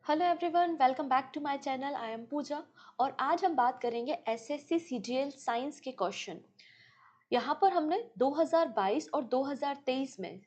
Hello everyone, welcome back to my channel. I am Pooja और आज हम बात करेंगे एसएससी सीजीएल साइंस के क्वेश्चन। यहाँ पर हमने 2022 और 2023 में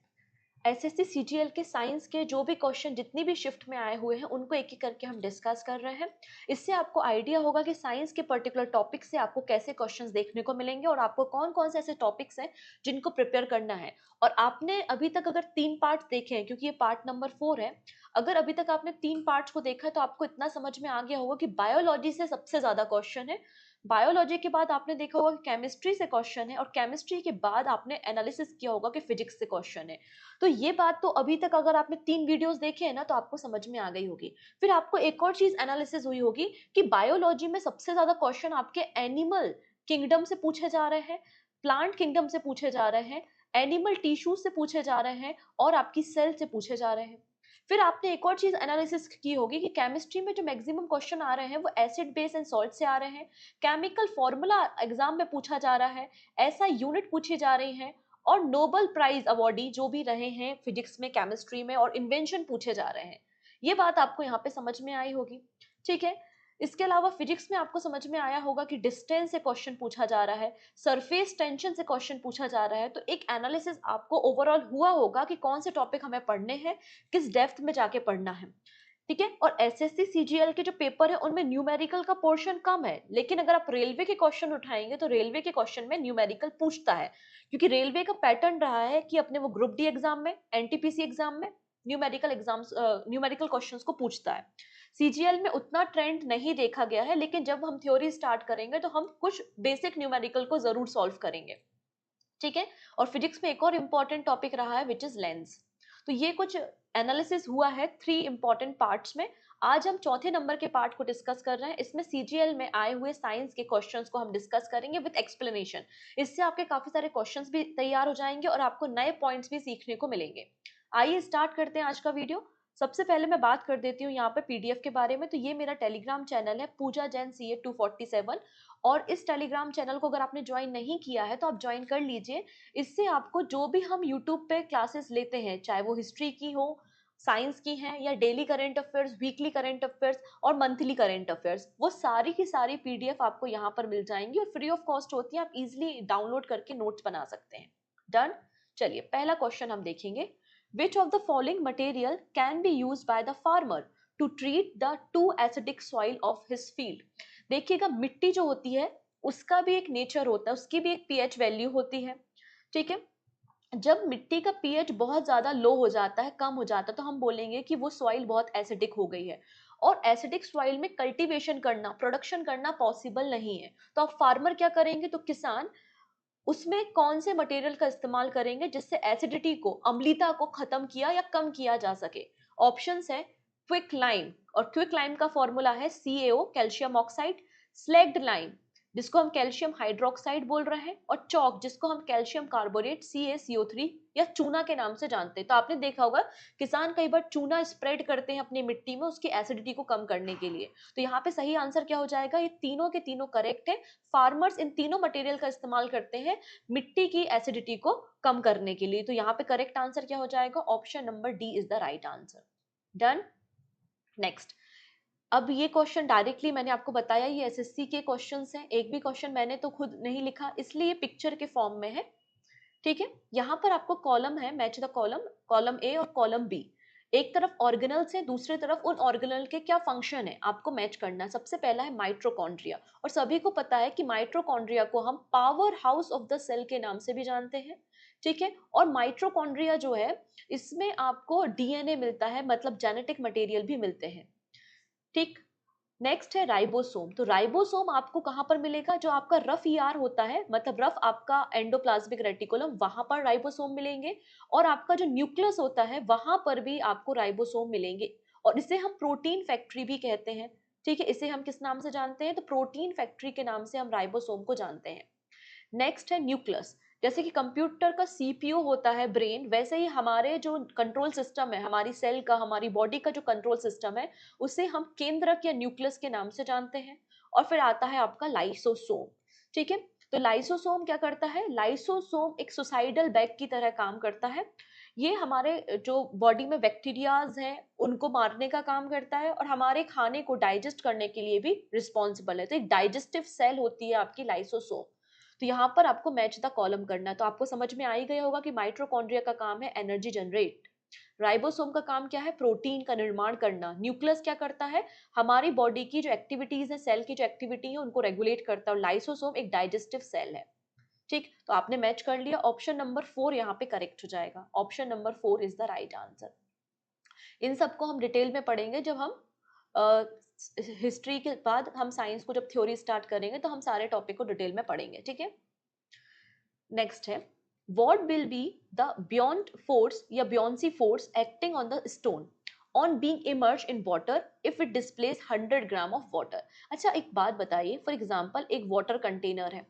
एसएससी सीजीएल के साइंस के जो भी क्वेश्चन जितनी भी शिफ्ट में आए हुए हैं उनको एक एक करके हम डिस्कस कर रहे हैं। इससे आपको आइडिया होगा कि साइंस के पर्टिकुलर टॉपिक से आपको कैसे क्वेश्चंस देखने को मिलेंगे और आपको कौन कौन से ऐसे टॉपिक्स हैं जिनको प्रिपेयर करना है। और आपने अभी तक अगर 3 पार्ट देखे हैं, क्योंकि ये पार्ट नंबर 4 है, अगर अभी तक आपने 3 पार्ट्स को देखा है तो आपको इतना समझ में आ गया होगा कि बायोलॉजी से सबसे ज्यादा क्वेश्चन है। बायोलॉजी के बाद आपने देखा होगा कि केमिस्ट्री से क्वेश्चन है और केमिस्ट्री के बाद आपने एनालिसिस किया होगा कि फिजिक्स से क्वेश्चन है। तो ये बात तो अभी तक अगर आपने 3 वीडियोस देखे हैं ना तो आपको समझ में आ गई होगी। फिर आपको एक और चीज एनालिसिस हुई होगी कि बायोलॉजी में सबसे ज्यादा क्वेश्चन आपके एनिमल किंगडम से पूछे जा रहे हैं, प्लांट किंगडम से पूछे जा रहे हैं, एनिमल टिश्यू से पूछे जा रहे हैं और आपकी सेल से पूछे जा रहे हैं। फिर आपने एक और चीज एनालिसिस की होगी कि केमिस्ट्री में जो मैक्सिमम क्वेश्चन आ रहे हैं वो एसिड बेस एंड सॉल्ट से आ रहे हैं, केमिकल फॉर्मूला एग्जाम में पूछा जा रहा है, ऐसा यूनिट पूछी जा रही है और नोबेल प्राइज अवॉर्डी जो भी रहे हैं फिजिक्स में, केमिस्ट्री में और इन्वेंशन पूछे जा रहे हैं। ये बात आपको यहाँ पे समझ में आई होगी। ठीक है। इसके अलावा फिजिक्स में आपको समझ में आया होगा कि डिस्टेंस से क्वेश्चन पूछा जा रहा है, सरफेस टेंशन से क्वेश्चन पूछा जा रहा है। तो एक एनालिसिस आपको ओवरऑल हुआ होगा कि कौन से टॉपिक हमें पढ़ने हैं, किस डेप्थ में जाके पढ़ना है। ठीक है। और एसएससी सीजीएल के जो पेपर है उनमें न्यूमेरिकल का पोर्शन कम है, लेकिन अगर आप रेलवे के क्वेश्चन उठाएंगे तो रेलवे के क्वेश्चन में न्यूमेरिकल पूछता है, क्योंकि रेलवे का पैटर्न रहा है कि अपने वो ग्रुप डी एग्जाम में, एनटीपीसी एग्जाम में न्यूमेरिकल एग्जाम्स, न्यूमेरिकल क्वेश्चंस को पूछता है। सीजीएल में उतना ट्रेंड नहीं देखा गया है, लेकिन जब हम थ्योरी स्टार्ट करेंगे तो हम कुछ बेसिक न्यूमेरिकल को जरूर सॉल्व करेंगे। ठीक है। और फिजिक्स में एक और इंपॉर्टेंट टॉपिक रहा है विच इज लेंस। तो ये कुछ एनालिसिस हुआ है 3 इंपॉर्टेंट पार्ट्स में। आज हम चौथे नंबर के पार्ट को डिस्कस कर रहे हैं। इसमें सीजीएल में आए हुए साइंस के क्वेश्चंस को हम डिस्कस करेंगे विद एक्सप्लेनेशन। इससे आपके काफी सारे क्वेश्चंस भी तैयार हो जाएंगे और आपको नए पॉइंट्स भी सीखने को मिलेंगे। आइए स्टार्ट करते हैं आज का वीडियो। सबसे पहले मैं बात कर देती हूँ यहाँ पे पीडीएफ के बारे में। तो ये मेरा टेलीग्राम चैनल है पूजा जैन CA 247, और इस टेलीग्राम चैनल को अगर आपने ज्वाइन नहीं किया है तो आप ज्वाइन कर लीजिए। इससे आपको जो भी हम यूट्यूब पे क्लासेस लेते हैं, चाहे वो हिस्ट्री की हो, साइंस की हैं, या daily current affairs, weekly current affairs और मंथली करंट अफेयर्स, वो सारी की सारी पीडीएफ आपको यहाँ पर मिल जाएंगी और फ्री ऑफ कॉस्ट होती है। आप इजिली डाउनलोड करके नोट्स बना सकते हैं। डन। चलिए पहला क्वेश्चन हम देखेंगे। Which of the following material can be use by the farmer to treat the too acidic soil of his field. देखिएगा, मिट्टी जो होती है उसका भी एक नेचर होता है, उसकी भी एक पीएच वैल्यू होती है। ठीक है। जब मिट्टी का पीएच बहुत ज्यादा लो हो जाता है, कम हो जाता है, तो हम बोलेंगे कि वो सॉइल बहुत एसिडिक हो गई है। और एसिडिक सॉइल में कल्टीवेशन करना, प्रोडक्शन करना पॉसिबल नहीं है। तो अब फार्मर क्या करेंगे, तो किसान उसमें कौन से मटेरियल का इस्तेमाल करेंगे जिससे एसिडिटी को, अम्लता को खत्म किया या कम किया जा सके। ऑप्शंस है क्विक लाइम, और क्विक लाइम का फॉर्मूला है CaO, calcium oxide, slagged lime जिसको हम कैल्शियम हाइड्रोक्साइड बोल रहे हैं, और चौक जिसको हम कैल्शियम कार्बोनेट CaCO3 या चूना के नाम से जानते हैं। तो आपने देखा होगा किसान कई बार चूना स्प्रेड करते हैं अपनी मिट्टी में उसकी एसिडिटी को कम करने के लिए। तो यहाँ पे सही आंसर क्या हो जाएगा, ये तीनों के तीनों करेक्ट है। फार्मर्स इन तीनों मटेरियल का इस्तेमाल करते हैं मिट्टी की एसिडिटी को कम करने के लिए। तो यहाँ पे करेक्ट आंसर क्या हो जाएगा, option number D is the right answer. Done. Next. अब ये क्वेश्चन डायरेक्टली मैंने आपको बताया ये एसएससी के क्वेश्चंस हैं। एक भी क्वेश्चन मैंने तो खुद नहीं लिखा, इसलिए ये पिक्चर के फॉर्म में है। ठीक है। यहाँ पर आपको कॉलम है, match the column, column A और कॉलम बी। एक तरफ ऑर्गेनल्स है, दूसरी तरफ उन ऑर्गेनल के क्या फंक्शन है आपको मैच करना है। सबसे पहला है माइट्रोकॉन्ड्रिया, और सभी को पता है कि माइट्रोकॉन्ड्रिया को हम power house of the cell के नाम से भी जानते हैं। ठीक है। और माइट्रोकॉन्ड्रिया जो है इसमें आपको डीएनए मिलता है, मतलब जेनेटिक मटेरियल भी मिलते हैं। ठीक। नेक्स्ट है राइबोसोम। तो राइबोसोम आपको कहां पर मिलेगा, जो आपका रफ ईआर होता है, मतलब रफ आपका एंडोप्लाज्मिक रेटिकुलम, वहां पर राइबोसोम मिलेंगे। और आपका जो न्यूक्लियस होता है वहां पर भी आपको राइबोसोम मिलेंगे। और इसे हम प्रोटीन फैक्ट्री भी कहते हैं। ठीक है। इसे हम किस नाम से जानते हैं, तो प्रोटीन फैक्ट्री के नाम से हम राइबोसोम को जानते हैं। नेक्स्ट है न्यूक्लियस। जैसे कि कंप्यूटर का सीपीयू होता है ब्रेन, वैसे ही हमारे जो कंट्रोल सिस्टम है, हमारी सेल का, हमारी बॉडी का जो कंट्रोल सिस्टम है, उसे हम केंद्रक या न्यूक्लियस के नाम से जानते हैं। और फिर आता है आपका लाइसोसोम। ठीक है। तो लाइसोसोम क्या करता है, लाइसोसोम एक सुसाइडल बैग की तरह काम करता है। ये हमारे जो बॉडी में बैक्टीरियाज हैं उनको मारने का काम करता है और हमारे खाने को डाइजेस्ट करने के लिए भी रिस्पॉन्सिबल है। तो एक डाइजेस्टिव सेल होती है आपकी लाइसोसोम। तो यहाँ पर आपको मैच द कॉलम करना है। तो आपको समझ में आ ही गया होगा कि माइटोकॉन्ड्रिया का काम है एनर्जी जनरेट, राइबोसोम का काम क्या है, प्रोटीन का निर्माण करना, न्यूक्लियस क्या करता है, हमारी बॉडी की जो एक्टिविटीज है, सेल की जो एक्टिविटी है उनको रेगुलेट करता है, और लाइसोसोम एक डाइजेस्टिव सेल है। ठीक, तो आपने मैच कर लिया। ऑप्शन नंबर 4 यहाँ पे करेक्ट हो जाएगा। Option number 4 is the right answer. इन सबको हम डिटेल में पढ़ेंगे जब हम हिस्ट्री के बाद हम साइंस को जब थ्योरी स्टार्ट करेंगे तो हम सारे टॉपिक को डिटेल में पढ़ेंगे। ठीक है, नेक्स्ट है, what will be the buoyant force या buoyancy force acting on the stone on being immersed in water if it displays 100 gram of water। अच्छा एक बात बताइए, फॉर एग्जांपल एक वाटर कंटेनर है,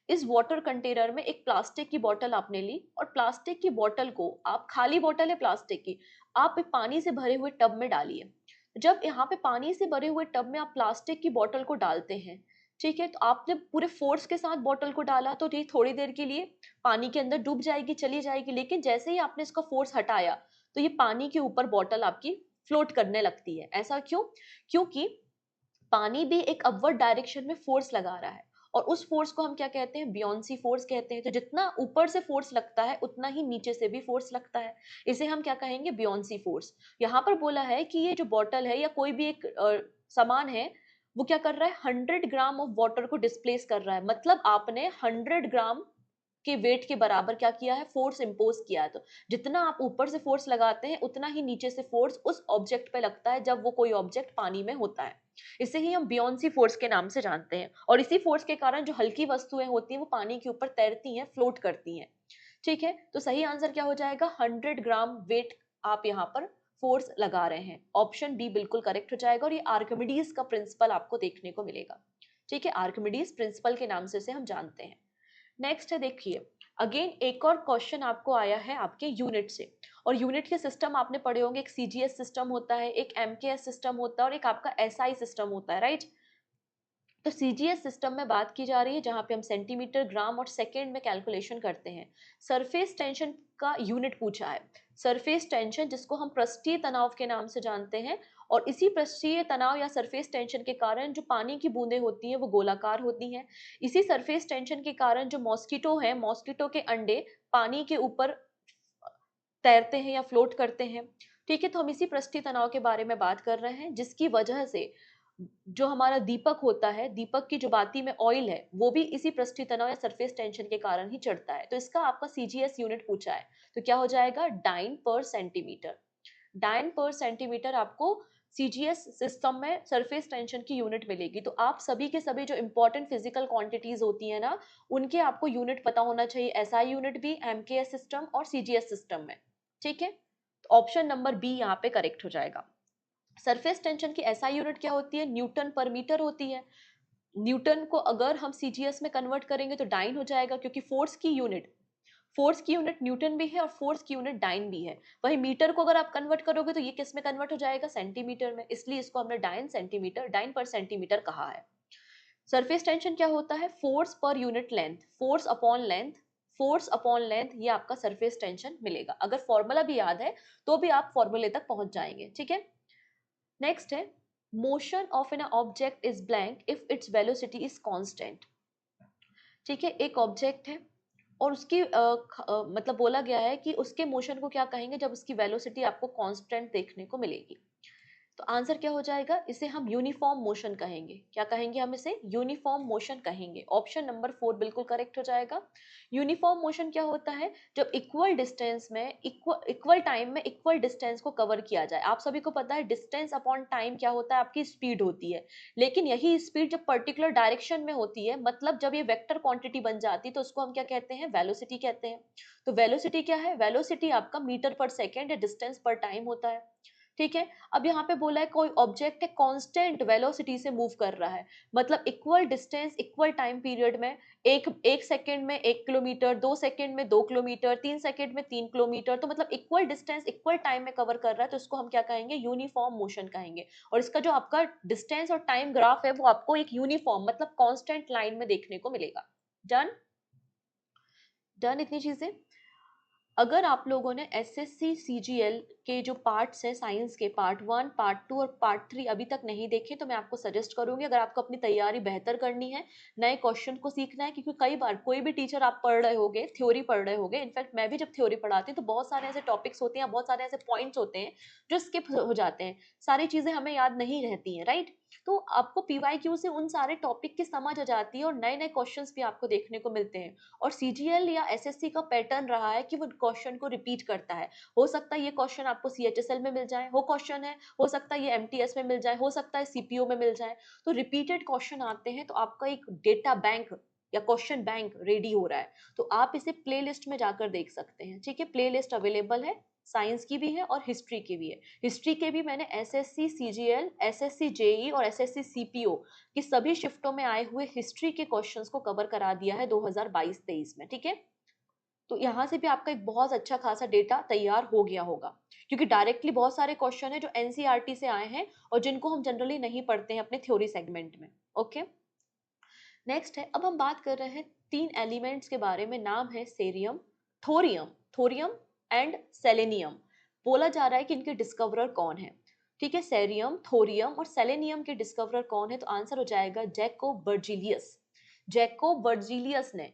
इस वाटर कंटेनर में एक प्लास्टिक की बोतल आपने ली और प्लास्टिक की बोतल को आप, खाली बोतल है प्लास्टिक की, आप एक पानी से भरे हुए टब में डालिए। जब यहाँ पे पानी से भरे हुए टब में आप प्लास्टिक की बोतल को डालते हैं, ठीक है, तो आपने पूरे फोर्स के साथ बोतल को डाला तो ये थोड़ी देर के लिए पानी के अंदर डूब जाएगी, चली जाएगी, लेकिन जैसे ही आपने इसका फोर्स हटाया तो ये पानी के ऊपर बोतल आपकी फ्लोट करने लगती है। ऐसा क्यों? क्योंकि पानी भी एक अपवर्ड डायरेक्शन में फोर्स लगा रहा है और उस फोर्स को हम क्या कहते हैं, बियॉन्सी फोर्स कहते हैं। तो जितना ऊपर से फोर्स लगता है उतना ही नीचे से भी फोर्स लगता है, इसे हम क्या कहेंगे, बियॉन्सी फोर्स। यहाँ पर बोला है कि ये जो बॉटल है या कोई भी एक सामान है वो क्या कर रहा है, 100 ग्राम ऑफ वाटर को डिस्प्लेस कर रहा है, मतलब आपने 100 ग्राम के वेट के बराबर क्या किया है, फोर्स इंपोज किया है। तो जितना आप ऊपर से फोर्स लगाते हैं उतना ही नीचे से फोर्स उस ऑब्जेक्ट पे लगता है जब वो कोई ऑब्जेक्ट पानी में होता है। इसे ही हम बियॉन्सी फोर्स के नाम से जानते हैं, और इसी फोर्स के कारण जो हल्की वस्तुएं होती हैं वो पानी के ऊपर तैरती हैं, फ्लोट करती हैं। ठीक है, तो सही आंसर क्या हो जाएगा, 100 ग्राम वेट आप यहाँ पर फोर्स लगा रहे हैं। ऑप्शन बी बिल्कुल करेक्ट हो जाएगा, और ये आर्किमिडीज का प्रिंसिपल आपको देखने को मिलेगा। ठीक है, आर्किमिडीज प्रिंसिपल के नाम से इसे हम जानते हैं। नेक्स्ट है, देखिए अगेन एक और क्वेश्चन आपको आया है आपके यूनिट से, और यूनिट के सिस्टम आपने पढ़े होंगे, एक सीजीएस सिस्टम होता है, एक एमकेएस सिस्टम होता है और एक आपका एसआई सिस्टम होता है, राइट। तो सीजीएस सिस्टम में बात की जा रही है जहां पे हम सेंटीमीटर, ग्राम और सेकेंड में कैलकुलेशन करते हैं। सरफेस टेंशन का यूनिट पूछा है। सरफेस टेंशन जिसको हम पृष्ठीय तनाव के नाम से जानते हैं, और इसी पृष्ठीय तनाव या सरफेस टेंशन के कारण जो पानी की बूंदें होती हैं वो गोलाकार होती हैं। इसी सरफेस टेंशन के कारण जो मॉस्किटो है, मॉस्किटो के अंडे पानी के ऊपर तैरते हैं या फ्लोट करते हैं। ठीक है, तो हम इसी पृष्ठीय तनाव के बारे में बात कर रहे हैं, जिसकी वजह से जो हमारा दीपक होता है, दीपक की जो बाती में ऑयल है वो भी इसी पृष्ठीय तनाव या सरफेस टेंशन के कारण ही चढ़ता है। तो इसका आपका सीजीएस यूनिट पूछा है, तो क्या हो जाएगा, डाइन पर सेंटीमीटर। डाइन पर सेंटीमीटर आपको सीजीएस सिस्टम में सरफेस टेंशन की यूनिट मिलेगी। तो आप सभी के सभी जो इंपॉर्टेंट फिजिकल क्वांटिटीज होती है ना, उनके आपको यूनिट पता होना चाहिए, एसआई यूनिट भी, एमकेएस सिस्टम और सीजीएस सिस्टम में। ठीक है, तो ऑप्शन नंबर बी यहाँ पे करेक्ट हो जाएगा। सरफेस टेंशन की एसआई यूनिट क्या होती है, न्यूटन पर मीटर होती है। न्यूटन को अगर हम सीजीएस में कन्वर्ट करेंगे तो डाइन हो जाएगा, क्योंकि फोर्स की यूनिट न्यूटन भी है और फोर्स की यूनिट डाइन भी है। वही मीटर को अगर आप कन्वर्ट करोगे तो ये किस में कन्वर्ट हो जाएगा, सेंटीमीटर में, इसलिए इसको हमने डाइन पर सेंटीमीटर कहा है। सरफेस टेंशन क्या होता है, force per unit length, force upon length, ये आपका सरफेस टेंशन मिलेगा। अगर फॉर्मूला भी याद है तो भी आप फॉर्मूले तक पहुंच जाएंगे। ठीक है, नेक्स्ट है, motion of an object is blank if its velocity is constant. ठीक है, एक ऑब्जेक्ट है और उसकी मतलब बोला गया है कि उसके मोशन को क्या कहेंगे जब उसकी वेलोसिटी आपको कांस्टेंट देखने को मिलेगी। तो आंसर क्या हो जाएगा, इसे हम यूनिफॉर्म मोशन कहेंगे। क्या कहेंगे हम इसे, यूनिफॉर्म मोशन कहेंगे। ऑप्शन नंबर 4 बिल्कुल करेक्ट हो जाएगा। यूनिफॉर्म मोशन क्या होता है, जब इक्वल डिस्टेंस में, इक्वल टाइम में इक्वल डिस्टेंस को कवर किया जाए। आप सभी को पता है डिस्टेंस अपॉन टाइम क्या होता है, आपकी स्पीड होती है। लेकिन यही स्पीड जब पर्टिकुलर डायरेक्शन में होती है, मतलब जब ये वेक्टर क्वांटिटी बन जाती है, तो उसको हम क्या कहते हैं, वेलोसिटी कहते हैं। तो वेलोसिटी क्या है, वेलोसिटी आपका मीटर पर सेकेंड या डिस्टेंस पर टाइम होता है। ठीक है, अब यहाँ पे बोला है कोई ऑब्जेक्ट है कांस्टेंट वेलोसिटी से मूव कर रहा है, मतलब equal distance equal time period में, एक सेकंड में 1 किलोमीटर, 2 सेकंड में 2 किलोमीटर, 3 सेकंड में 3 किलोमीटर, तो मतलब इक्वल डिस्टेंस इक्वल टाइम में कवर कर रहा है, तो इसको हम क्या कहेंगे, यूनिफॉर्म मोशन कहेंगे। और इसका जो आपका डिस्टेंस और टाइम ग्राफ है वो आपको एक यूनिफॉर्म मतलब कॉन्स्टेंट लाइन में देखने को मिलेगा। डन, डन इतनी चीजें। अगर आप लोगों ने एसएससी सीजीएल के जो पार्ट्स हैं साइंस के, पार्ट 1, पार्ट 2 और पार्ट 3 अभी तक नहीं देखे, तो मैं आपको सजेस्ट करूंगी, अगर आपको अपनी तैयारी बेहतर करनी है, नए क्वेश्चन को सीखना है, क्योंकि कई बार कोई भी टीचर आप पढ़ रहे होगे, थ्योरी पढ़ रहे होगे, इनफैक्ट मैं भी जब थ्योरी पढ़ाती हूँ तो बहुत सारे ऐसे टॉपिक्स होते हैं, बहुत सारे ऐसे पॉइंट्स होते हैं जो स्किप हो जाते हैं, सारी चीजें हमें याद नहीं रहती हैं, राइट। तो आपको पीवाईक्यू से उन सारे टॉपिक की समझ आ जाती है और नए नए क्वेश्चंस भी आपको देखने को मिलते हैं। और सीजीएल या एसएससी का पैटर्न रहा है कि वो क्वेश्चन को रिपीट करता है। हो सकता है ये क्वेश्चन आपको सीएचएसएल में मिल जाए, वो क्वेश्चन है, हो सकता है ये एमटीएस में मिल जाए, हो सकता है सीपीओ में मिल जाए। तो रिपीटेड क्वेश्चन आते हैं, तो आपका एक डेटा बैंक या क्वेश्चन बैंक रेडी हो रहा है। तो आप इसे प्लेलिस्ट में जाकर देख सकते हैं, ठीक है। प्लेलिस्ट अवेलेबल है, साइंस की भी है और हिस्ट्री की भी है। हिस्ट्री के भी मैंने एसएससी सीजीएल, एसएससी जेई और एसएससी सीपीओ कि सभी शिफ्टों में आए हुए हिस्ट्री के क्वेश्चंस को कवर करा दिया है 2022-23 में, ठीक है। तो यहाँ से भी आपका एक बहुत अच्छा खासा डेटा तैयार हो गया होगा, क्योंकि डायरेक्टली बहुत सारे क्वेश्चन है जो एनसीईआरटी से आए हैं और जिनको हम जनरली नहीं पढ़ते हैं अपने थ्योरी सेगमेंट में। ओके, नेक्स्ट है, अब हम बात कर रहे हैं तीन एलिमेंट्स के बारे में, नाम है cerium, thorium, thorium and selenium. बोला जा रहा है कि इनके डिस्कवरर कौन है, ठीक है। सेरियम, थोरियम और सेलेनियम के डिस्कवरर कौन है, तो आंसर हो जाएगा जैकोब बर्जीलियस। जैकोब बर्जीलियस ने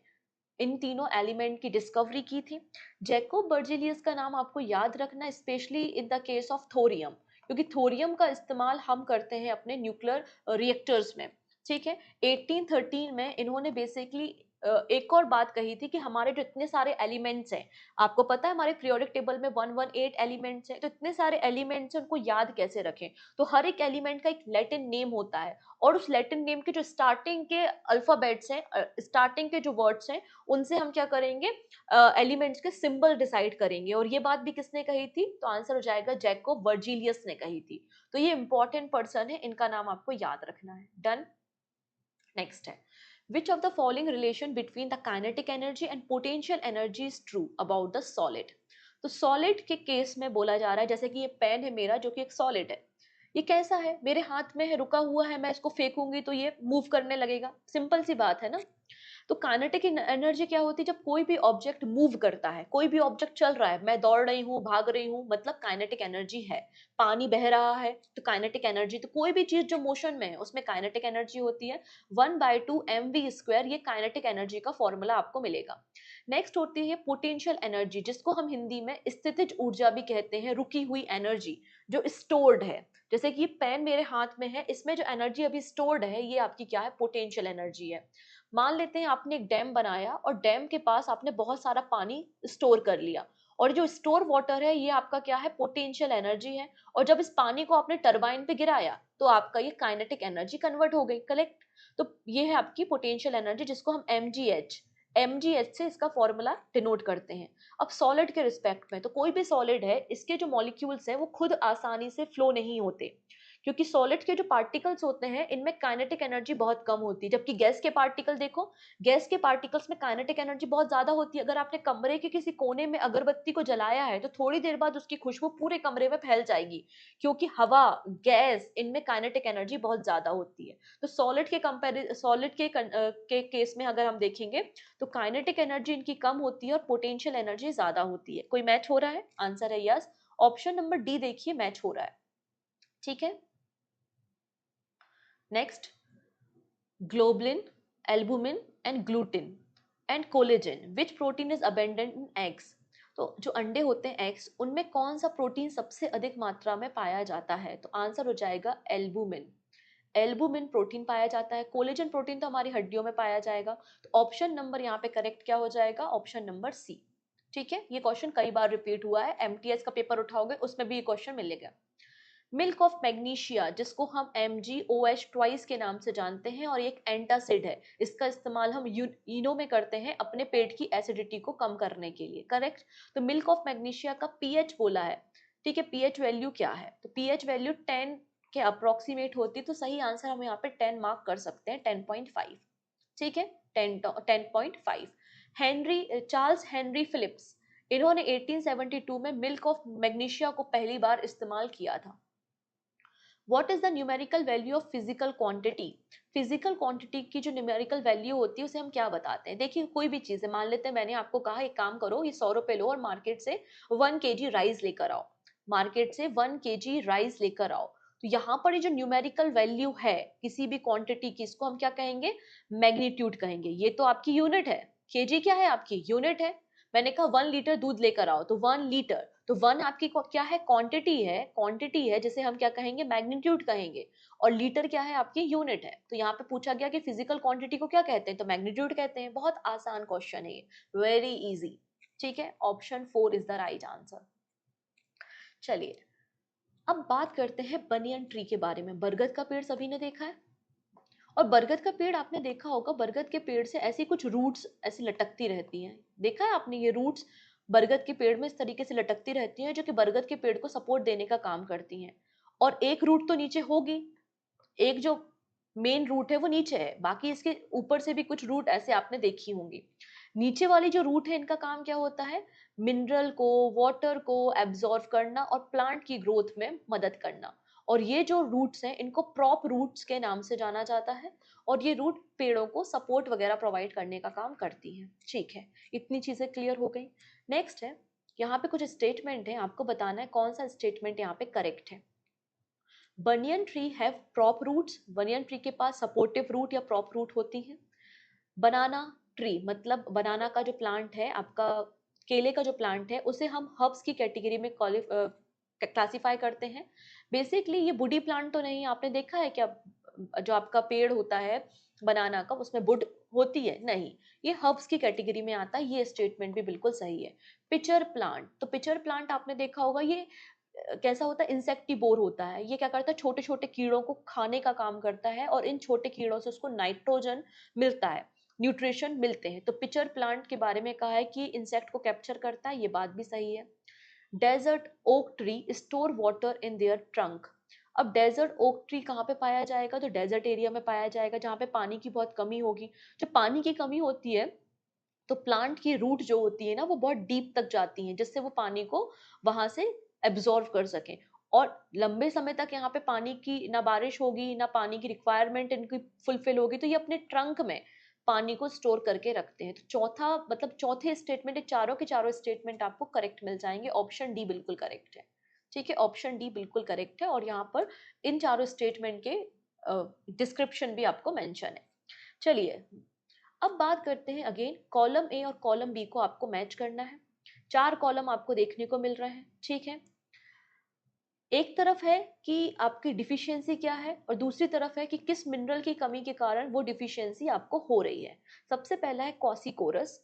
इन तीनों एलिमेंट की डिस्कवरी की थी। जैकोब बर्जीलियस का नाम आपको याद रखना, specially in the case of thorium, क्योंकि थोरियम का इस्तेमाल हम करते हैं अपने न्यूक्लियर रिएक्टर्स में, ठीक है। 1813 में इन्होंने बेसिकली एक और बात कही थी कि हमारे जो इतने सारे एलिमेंट्स हैं, आपको पता है हमारे पीरियोडिक टेबल में 118 एलिमेंट्स हैं, तो इतने सारे एलिमेंट्स हैं, उनको याद कैसे रखें। तो हर एक एलिमेंट का एक लैटिन नेम होता है, और उस लैटिन नेम के जो स्टार्टिंग के अल्फाबेट्स हैं, स्टार्टिंग के जो वर्ड्स हैं, उनसे हम क्या करेंगे, एलिमेंट्स के सिंबल डिसाइड करेंगे। और ये बात भी किसने कही थी, तो आंसर हो जाएगा जैकोब वर्जीलियस ने कही थी। तो ये इंपॉर्टेंट पर्सन है, इनका नाम आपको याद रखना है। डन। नेक्स्ट है, which of the following relation between the kinetic energy and potential energy is true about the solid। तो सॉलिड के केस में बोला जा रहा है, जैसे कि ये पेन है मेरा जो कि एक सॉलिड है, ये कैसा है, मेरे हाथ में है, रुका हुआ है, मैं इसको फेंकूंगी तो ये मूव करने लगेगा, सिंपल सी बात है ना। तो काइनेटिक एनर्जी क्या होती है, जब कोई भी ऑब्जेक्ट मूव करता है, कोई भी ऑब्जेक्ट चल रहा है, मैं दौड़ रही हूँ, भाग रही हूँ, मतलब काइनेटिक एनर्जी है। पानी बह रहा है तो काइनेटिक एनर्जी, तो कोई भी चीज जो मोशन में है उसमें काइनेटिक एनर्जी होती है। 1/2 mv², ये काइनेटिक एनर्जी का फॉर्मूला आपको मिलेगा। नेक्स्ट होती है पोटेंशियल एनर्जी, जिसको हम हिंदी में स्थितिज ऊर्जा भी कहते हैं, रुकी हुई एनर्जी जो स्टोर्ड है। जैसे कि ये पेन मेरे हाथ में है, इसमें जो एनर्जी अभी स्टोर्ड है, ये आपकी क्या है, पोटेंशियल एनर्जी है। मान लेते हैं आपने एक डैम बनाया और डैम के पास आपने बहुत सारा पानी स्टोर कर लिया, और जो स्टोर वाटर है ये आपका क्या है, पोटेंशियल एनर्जी है। और जब इस पानी को आपने टरबाइन पे गिराया तो आपका ये काइनेटिक एनर्जी कन्वर्ट हो गई, करेक्ट। तो ये है आपकी पोटेंशियल एनर्जी, जिसको हम एमजीएच से इसका फॉर्मूला डिनोट करते हैं। अब सॉलिड के रिस्पेक्ट में, तो कोई भी सॉलिड है, इसके जो मॉलिक्यूल्स हैं वो खुद आसानी से फ्लो नहीं होते, क्योंकि सॉलिड के जो पार्टिकल्स होते हैं इनमें काइनेटिक एनर्जी बहुत कम होती है। जबकि गैस के पार्टिकल देखो, गैस के पार्टिकल्स में काइनेटिक एनर्जी बहुत ज्यादा होती है। अगर आपने कमरे के किसी कोने में अगरबत्ती को जलाया है तो थोड़ी देर बाद उसकी खुशबू पूरे कमरे में फैल जाएगी, क्योंकि हवा, गैस, इनमें काइनेटिक एनर्जी बहुत ज्यादा होती है। तो सॉलिड के केस में अगर हम देखेंगे तो काइनेटिक एनर्जी इनकी कम होती है और पोटेंशियल एनर्जी ज्यादा होती है। कोई मैच हो रहा है, आंसर है यस। ऑप्शन नंबर डी देखिए, मैच हो रहा है, ठीक है। Next, globulin, albumin and gluten and collagen, which protein is abundant in eggs. तो जो अंडे होते हैं एग्स, उनमें कौन सा प्रोटीन सबसे अधिक मात्रा में पाया जाता है, तो आंसर हो जाएगा एल्बुमिन। एल्बुमिन प्रोटीन पाया जाता है। कोलेजन प्रोटीन तो हमारी हड्डियों में पाया जाएगा। तो ऑप्शन नंबर यहाँ पे करेक्ट क्या हो जाएगा, ऑप्शन नंबर सी, ठीक है। ये क्वेश्चन कई बार रिपीट हुआ है, एमटीएस का पेपर उठाओगे उसमें भी ये क्वेश्चन मिलेगा। मिल्क ऑफ मैग्नीशिया, जिसको हम MgOH ट्वाइस के नाम से जानते हैं, और एक एंटासिड है, इसका इस्तेमाल हम इनो में करते हैं अपने पेट की एसिडिटी को कम करने के लिए, करेक्ट। तो मिल्क ऑफ मैग्नीशिया का पीएच बोला है, ठीक है। पीएच वैल्यू क्या है, तो पीएच वैल्यू 10 के अप्रोक्सीमेट होती है, तो सही आंसर हम यहाँ पे 10 मार्क कर सकते हैं, 10.5, ठीक है। 10.5। चार्ल्स हेनरी फिलिप्स, इन्होंने 1872 में मिल्क ऑफ मैग्नीशिया को पहली बार इस्तेमाल किया था। What is the numerical value of physical quantity? Physical quantity की जो न्यूमेरिकल वैल्यू होती है उसे हम क्या बताते हैं? देखिए कोई भी चीज है, मान लेते हैं मैंने आपको कहा एक काम करो, ये 100 रुपए लो और मार्केट से 1 kg राइस लेकर आओ, मार्केट से 1 kg राइस लेकर आओ। तो यहाँ पर ये जो न्यूमेरिकल वैल्यू है किसी भी क्वांटिटी की, इसको हम क्या कहेंगे? मैग्नीट्यूड कहेंगे। ये तो आपकी यूनिट है, केजी क्या है? आपकी यूनिट है। मैंने कहा 1 लीटर दूध लेकर आओ, तो 1 लीटर, तो 1 आपकी क्या है? क्वांटिटी है, क्वांटिटी है जिसे हम क्या कहेंगे? मैग्नीट्यूड कहेंगे। और लीटर क्या है? आपकी यूनिट है। तो यहाँ पे पूछा गया कि फिजिकल क्वांटिटी को क्या कहते हैं, तो मैग्नीट्यूड कहते हैं। बहुत आसान क्वेश्चन है ये, वेरी इजी। ठीक है, option 4 is the right answer. चलिए अब बात करते हैं बनियन ट्री के बारे में। बरगद का पेड़ सभी ने देखा है, और बरगद का पेड़ आपने देखा होगा, बरगद के पेड़ से ऐसी कुछ रूट्स ऐसी लटकती रहती हैं। देखा है आपने ये रूट्स? बरगद के पेड़ में इस तरीके से लटकती रहती हैं जो कि बरगद के पेड़ को सपोर्ट देने का काम करती हैं। और एक रूट तो नीचे होगी, एक जो मेन रूट है वो नीचे है, बाकी इसके ऊपर से भी कुछ रूट ऐसे आपने देखी होंगी। नीचे वाली जो रूट है इनका काम क्या होता है? मिनरल को, वाटर को एब्जॉर्व करना और प्लांट की ग्रोथ में मदद करना। और ये जो रूट्स हैं इनको प्रॉप रूट्स के नाम से जाना जाता है, और ये रूट पेड़ों को सपोर्ट वगैरह प्रोवाइड करने का काम करती हैं। ठीक है, इतनी चीजें क्लियर हो गई। नेक्स्ट है, यहाँ पे कुछ स्टेटमेंट है, आपको बताना है कौन सा स्टेटमेंट यहाँ पे करेक्ट है। Banyan tree have prop roots, banyan tree के पास सपोर्टिव रूट या प्रॉप रूट होती है। बनाना ट्री, मतलब बनाना का जो प्लांट है आपका, केले का जो प्लांट है, उसे हम हर्ब्स की कैटेगरी में क्लासिफाई करते हैं। बेसिकली ये वुडी प्लांट तो नहीं, आपने देखा है क्या जो आपका पेड़ होता है बनाना का उसमें वुड होती है? नहीं, ये हर्ब्स की कैटेगरी में आता है। ये स्टेटमेंट भी बिल्कुल सही है। पिचर प्लांट, तो पिचर प्लांट आपने देखा होगा, ये कैसा होता है? इंसेक्टिवोर होता है। ये क्या करता है? छोटे छोटे कीड़ों को खाने का काम करता है, और इन छोटे कीड़ों से उसको नाइट्रोजन मिलता है, न्यूट्रिशन मिलते हैं। तो पिचर प्लांट के बारे में कहा है कि इंसेक्ट को कैप्चर करता है, ये बात भी सही है। Desert oak tree store water in their trunk. अब डेजर्ट ओक ट्री कहाँ पे पाया जाएगा? तो डेजर्ट एरिया में पाया जाएगा जहाँ पे पानी की बहुत कमी होगी। जब पानी की कमी होती है तो प्लांट की रूट जो होती है ना वो बहुत डीप तक जाती हैं, जिससे वो पानी को वहां से एब्जॉर्व कर सकें। और लंबे समय तक यहाँ पे पानी की ना बारिश होगी ना पानी की रिक्वायरमेंट इनकी फुलफिल होगी, तो ये अपने ट्रंक में पानी को स्टोर करके रखते हैं। तो चौथा मतलब चौथे स्टेटमेंट, चारों के चारों स्टेटमेंट आपको करेक्ट मिल जाएंगे। ऑप्शन डी बिल्कुल करेक्ट है। ठीक है, ऑप्शन डी बिल्कुल करेक्ट है, और यहाँ पर इन चारों स्टेटमेंट के डिस्क्रिप्शन भी आपको मेंशन है। चलिए अब बात करते हैं, अगेन कॉलम ए और कॉलम बी को आपको मैच करना है। 4 कॉलम आपको देखने को मिल रहे हैं। ठीक है, एक तरफ है कि आपकी डिफिशियंसी क्या है, और दूसरी तरफ है कि किस मिनरल की कमी के कारण वो डिफिशियंसी आपको हो रही है। सबसे पहला है कॉसिकोरस,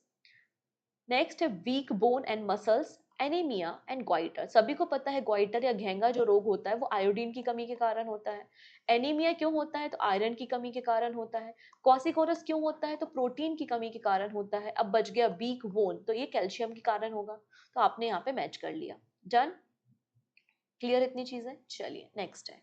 नेक्स्ट है weak bone and muscles, anaemia and goitre. सभी को पता है ग्वाइटर या घेंगा जो रोग होता है वो आयोडीन की कमी के कारण होता है। एनीमिया क्यों होता है? तो आयरन की कमी के कारण होता है। क्वासिकोरस क्यों होता है? तो प्रोटीन की कमी के कारण होता है। अब बच गया वीक बोन, तो ये कैल्शियम के कारण होगा। तो आपने यहाँ पे मैच कर लिया। डन, क्लियर इतनी चीजें? चलिए नेक्स्ट है,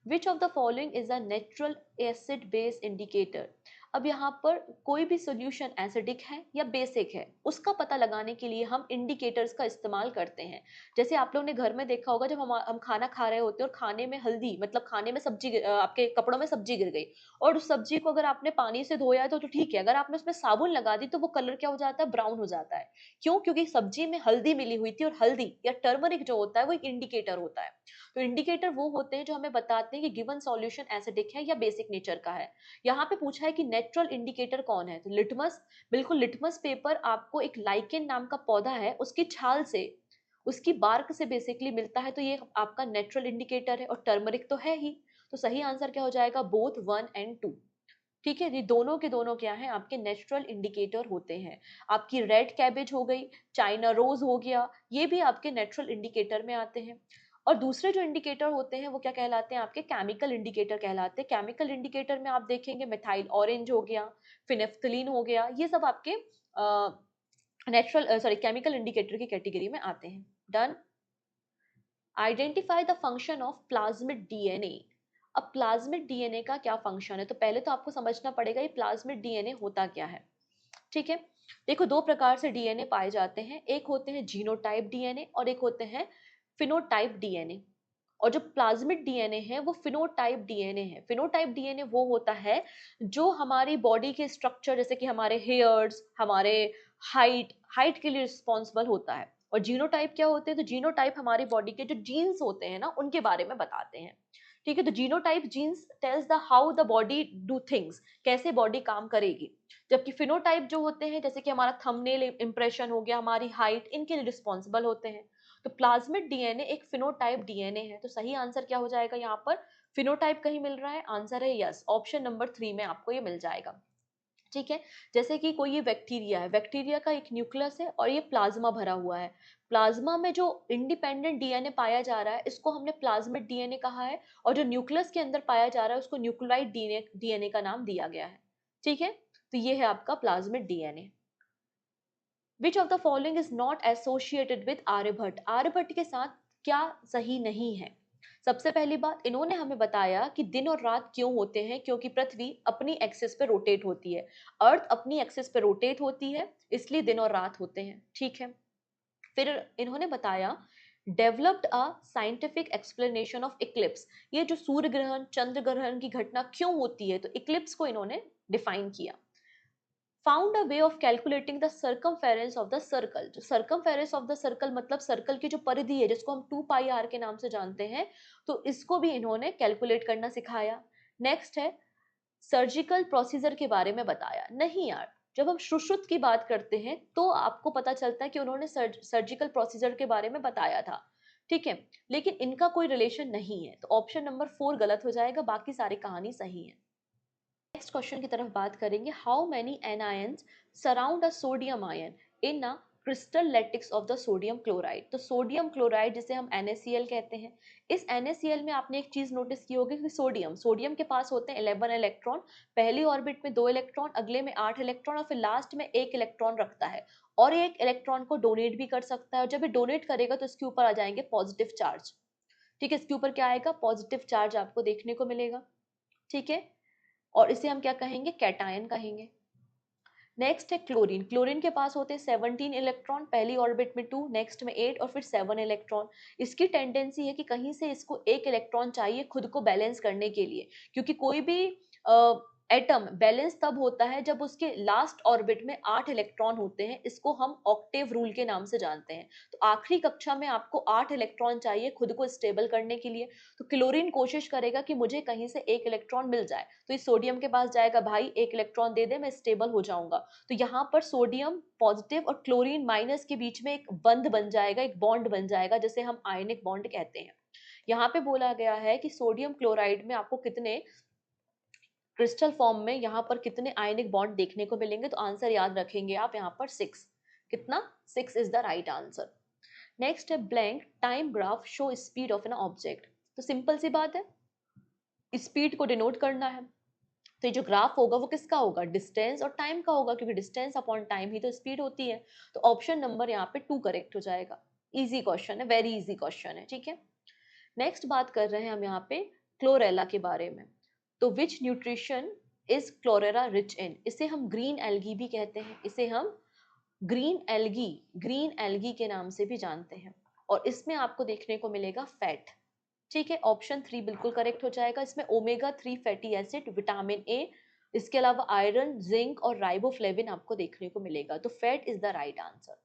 which of the following is a natural acid base indicator. अब यहाँ पर कोई भी सोल्यूशन एसिडिक है या बेसिक है उसका पता लगाने के लिए हम इंडिकेटर्स का इस्तेमाल करते हैं। जैसे आप लोगों ने घर में देखा होगा, जब हम खाना खा रहे होते हैं और खाने में हल्दी, मतलब खाने में सब्जी आपके कपड़ों में सब्जी गिर गई, और उस सब्जी को अगर आपने पानी से धोया है तो ठीक है, अगर आपने उसमें साबुन लगा दी तो वो कलर क्या हो जाता है? ब्राउन हो जाता है। क्यों? क्योंकि सब्जी में हल्दी मिली हुई थी, और हल्दी या टर्मरिक जो होता है वो एक इंडिकेटर होता है। तो इंडिकेटर वो होते हैं जो हमें बताते हैं कि गिवन सॉल्यूशन एसिडिक है या बेसिक नेचर का है। यहाँ पे पूछा है कि नेचुरल इंडिकेटर कौन है, तो लिटमस। बिल्कुल, लिटमस पेपर आपको एक लाइकेन नाम का पौधा है उसकी छाल से, उसकी बार्क से बेसिकली मिलता है, तो ये आपका नेचुरल इंडिकेटर है। और टर्मरिक तो है ही। तो सही आंसर क्या हो जाएगा? Both 1 and 2। ठीक है, ये दोनों के दोनों क्या है? आपके नेचुरल इंडिकेटर होते हैं। आपकी रेड कैबेज हो गई, चाइना रोज हो गया, ये भी आपके नेचुरल इंडिकेटर में आते हैं। और दूसरे जो इंडिकेटर होते हैं वो क्या कहलाते हैं? आपके केमिकल इंडिकेटर कहलाते हैं। केमिकल इंडिकेटर में आप देखेंगे मिथाइल ऑरेंज हो गया, फिनेफ्थलीन हो गया, ये सब आपके नेचुरल सॉरी केमिकल इंडिकेटर की कैटेगरी में आते हैं। Done. Identify the function of plasmid DNA. अब प्लाज्मिड डीएनए का क्या फंक्शन है, तो पहले तो आपको समझना पड़ेगा ये प्लाज्मिड डीएनए होता क्या है। ठीक है, देखो दो प्रकार से डीएनए पाए जाते हैं, एक होते हैं जीनोटाइप डीएनए और एक होते हैं फिनोटाइप डीएनए। और जो प्लाज्मिड डीएनए है वो फिनोटाइप डीएनए है। फिनोटाइप डीएनए वो होता है जो हमारी बॉडी के स्ट्रक्चर, जैसे कि हमारे हेयर्स, हमारे हाइट के लिए रिस्पॉन्सिबल होता है। और जीनोटाइप क्या होते हैं? तो जीनोटाइप हमारी बॉडी के जो जीन्स होते हैं ना, उनके बारे में बताते हैं। ठीक है, तो genotype genes tells the how the body do things, कैसे बॉडी काम करेगी। जबकि फिनोटाइप जो होते हैं, जैसे कि हमारा थंबनेल इंप्रेशन हो गया, हमारी हाइट, इनके लिए रिस्पॉन्सिबल होते हैं। तो प्लाज्मिड डीएनए एक फिनोटाइप डीएनए है। तो सही आंसर क्या हो जाएगा यहाँ पर? फिनोटाइप कहीं मिल रहा है, आंसर है यस, ऑप्शन नंबर 3 में आपको ये मिल जाएगा। ठीक है, जैसे कि कोई ये बैक्टीरिया है, बैक्टीरिया का एक न्यूक्लियस है और ये प्लाज्मा भरा हुआ है। प्लाज्मा में जो इंडिपेंडेंट डीएनए पाया जा रहा है, इसको हमने प्लाज्मिड डीएनए कहा है। और जो न्यूक्लियस के अंदर पाया जा रहा है, उसको न्यूक्लियोइड डीएनए का नाम दिया गया है। ठीक है, तो ये है आपका plasmid DNA. Which of the following is not associated with Aryabhatta? Aryabhatta के साथ क्या सही नहीं है? सबसे पहली बात, इन्होंने हमें बताया कि दिन और रात क्यों होते हैं, क्योंकि पृथ्वी अपनी एक्सिस पे रोटेट होती है, अर्थ अपनी एक्सिस पे रोटेट होती है, इसलिए दिन और रात होते हैं। ठीक है, फिर इन्होंने बताया developed a scientific explanation of Eclipse. ये जो सूर्य ग्रहण, चंद्र ग्रहण की घटना क्यों होती है, तो इक्लिप्स को इन्होंने डिफाइन किया। Found a way of calculating the circumference of the circle. जो सर्कमफेरेंस ऑफ द सर्कल मतलब सर्कल की जो परिधि है, जिसको हम 2 पाई r के नाम से जानते हैं, तो इसको भी इन्होंने कैलकुलेट करना सिखाया। नेक्स्ट है सर्जिकल प्रोसीजर के बारे में बताया। नहीं यार, जब हम सुश्रुत की बात करते हैं तो आपको पता चलता है कि उन्होंने सर्जिकल प्रोसीजर के बारे में बताया था। ठीक है, लेकिन इनका कोई रिलेशन नहीं है, तो ऑप्शन नंबर 4 गलत हो जाएगा, बाकी सारी कहानी सही है। नेक्स्ट क्वेश्चन की तरफ बात करेंगे। How many anions surround a sodium ion in a crystal lattice of the sodium chloride? तो सोडियम क्लोराइड, जिसे हम NaCl कहते हैं, इस NaCl में आपने एक चीज नोटिस की होगी कि सोडियम के पास होते हैं 11 इलेक्ट्रॉन। पहली ऑर्बिट में 2 इलेक्ट्रॉन, अगले में 8 इलेक्ट्रॉन, और फिर लास्ट में 1 इलेक्ट्रॉन रखता है। और एक इलेक्ट्रॉन को डोनेट भी कर सकता है, और जब ये डोनेट करेगा तो इसके ऊपर आ जाएंगे पॉजिटिव चार्ज। ठीक है, इसके ऊपर क्या आएगा? पॉजिटिव चार्ज आपको देखने को मिलेगा। ठीक है, और इसे हम क्या कहेंगे? कैटायन कहेंगे। नेक्स्ट है क्लोरीन। क्लोरीन के पास होते हैं 17 इलेक्ट्रॉन, पहली ऑर्बिट में 2, नेक्स्ट में 8 और फिर 7 इलेक्ट्रॉन। इसकी टेंडेंसी है कि कहीं से इसको एक इलेक्ट्रॉन चाहिए खुद को बैलेंस करने के लिए, क्योंकि कोई भी एटम बैलेंस तब होता है जब उसके लास्ट ऑर्बिट में 8 इलेक्ट्रॉन होते हैं। इसको हम ऑक्टेव रूल के नाम से जानते हैं। तो आखिरी कक्षा में आपको 8 इलेक्ट्रॉन चाहिए खुद को स्टेबल करने के लिए। तो क्लोरीन कोशिश करेगा कि मुझे कहीं से एक इलेक्ट्रॉन मिल जाए, तो इस सोडियम के पास जाएगा, भाई एक इलेक्ट्रॉन दे दे, मैं स्टेबल हो जाऊंगा। तो यहाँ पर सोडियम पॉजिटिव और क्लोरीन माइनस के बीच में एक बंध बन जाएगा, एक बॉन्ड बन जाएगा, जिसे हम आयनिक बॉन्ड कहते हैं। यहाँ पे बोला गया है कि सोडियम क्लोराइड में आपको कितने क्रिस्टल फॉर्म में यहाँ पर कितने आयनिक बॉन्ड देखने को मिलेंगे? तो आंसर याद रखेंगे आप यहाँ पर 6। कितना? 6 is the right answer. Next है blank time graph show speed of an object. तो सिंपल सी बात है, स्पीड को डिनोट करना है, तो ये जो ग्राफ होगा वो किसका होगा? डिस्टेंस और टाइम का होगा, क्योंकि डिस्टेंस अपॉन टाइम ही तो स्पीड होती है। तो ऑप्शन नंबर यहाँ पे 2 करेक्ट हो जाएगा। इजी क्वेश्चन है, वेरी इजी क्वेश्चन है। ठीक है, नेक्स्ट बात कर रहे हैं हम यहाँ पे क्लोरेला के बारे में। तो which nutrition is chlorella rich in? इसे हम ग्रीन एल्गी भी कहते हैं, इसे हम ग्रीन एल्गी के नाम से भी जानते हैं। और इसमें आपको देखने को मिलेगा फैट। ठीक है, ऑप्शन 3 बिल्कुल करेक्ट हो जाएगा। इसमें omega 3 fatty acid, vitamin A, इसके अलावा आयरन, जिंक और राइबोफ्लेविन आपको देखने को मिलेगा। तो fat is the right answer.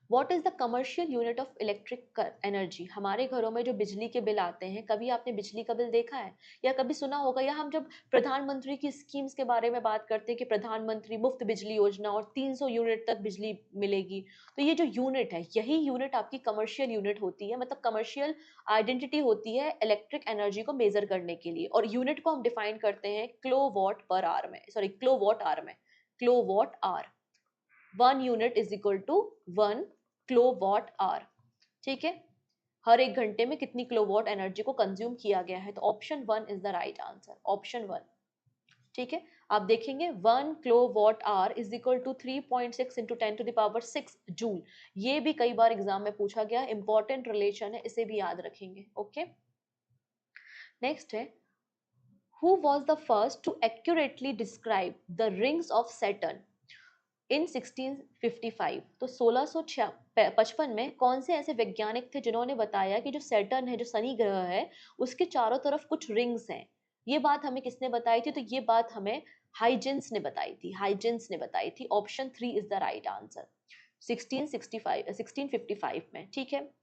What is the commercial unit of electric energy? हमारे घरों में जो बिजली के बिल आते हैं, कभी आपने बिजली का बिल देखा है या कभी सुना होगा, या हम जब प्रधानमंत्री की स्कीम्स के बारे में बात करते हैं कि प्रधानमंत्री मुफ्त बिजली योजना और 300 यूनिट तक बिजली मिलेगी, तो ये जो यूनिट है, यही यूनिट आपकी कमर्शियल यूनिट होती है, मतलब कमर्शियल आइडेंटिटी होती है इलेक्ट्रिक एनर्जी को मेजर करने के लिए। और यूनिट को हम डिफाइन करते हैं किलोवाट पर आवर में, सॉरी किलोवाट आवर में, kilowatt hour. 1 unit is equal to 1 kilowatt hour. ठीक है, हर एक घंटे में कितनी किलोवाट एनर्जी को कंज्यूम किया गया है? तो option 1 is the right answer, option 1। ठीक है, आप देखेंगे 1 kilowatt hour is equal to 3.6 into 10⁶ joule. ये भी कई बार एग्जाम में पूछा गया, इंपॉर्टेंट रिलेशन है, इसे भी याद रखेंगे। ओके, नेक्स्ट है who was the first to accurately describe the rings of Saturn? In 1655। तो 1655 में कौन से ऐसे वैज्ञानिक थे जिन्होंने बताया कि जो सैटर्न है, जो शनि ग्रह है, उसके चारों तरफ कुछ रिंग्स हैं। ये बात हमें किसने बताई थी? तो ये बात हमें हाइजेंस ने बताई थी, हाइजेंस ने बताई थी। Option 3 is the right answer, 1655 में। ठीक है,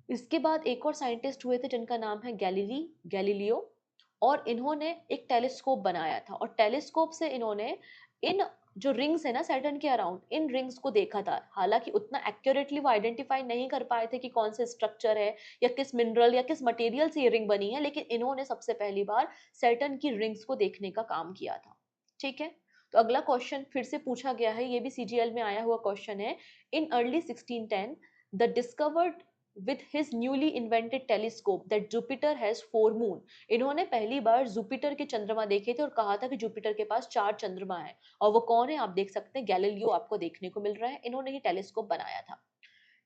इसके बाद एक और साइंटिस्ट हुए थे जिनका नाम है गैलीलियो, और इन्होंने एक टेलीस्कोप बनाया था, और टेलीस्कोप से इन्होंने इन जो रिंग्स है ना सैटर्न के अराउंड, इन रिंग्स को देखा था। हालांकि उतना एक्यूरेटली वो आइडेंटिफाई नहीं कर पाए थे कि कौन से स्ट्रक्चर है या किस मिनरल या किस मटेरियल से ये रिंग बनी है, लेकिन इन्होंने सबसे पहली बार सैटर्न की रिंग्स को देखने का काम किया था। ठीक है, तो अगला क्वेश्चन फिर से पूछा गया है, ये भी सीजीएल में आया हुआ क्वेश्चन है। In early 1610 the discovered with his newly invented telescope that Jupiter has 4 moon। इन्होंने पहली बार जुपिटर के चंद्रमा देखे थे और कहा था कि जुपिटर के पास 4 चंद्रमा है। और वो कौन है आप देख सकते हैं, गैलीलियो आपको देखने को मिल रहा है, इन्होंने ही टेलीस्कोप बनाया था।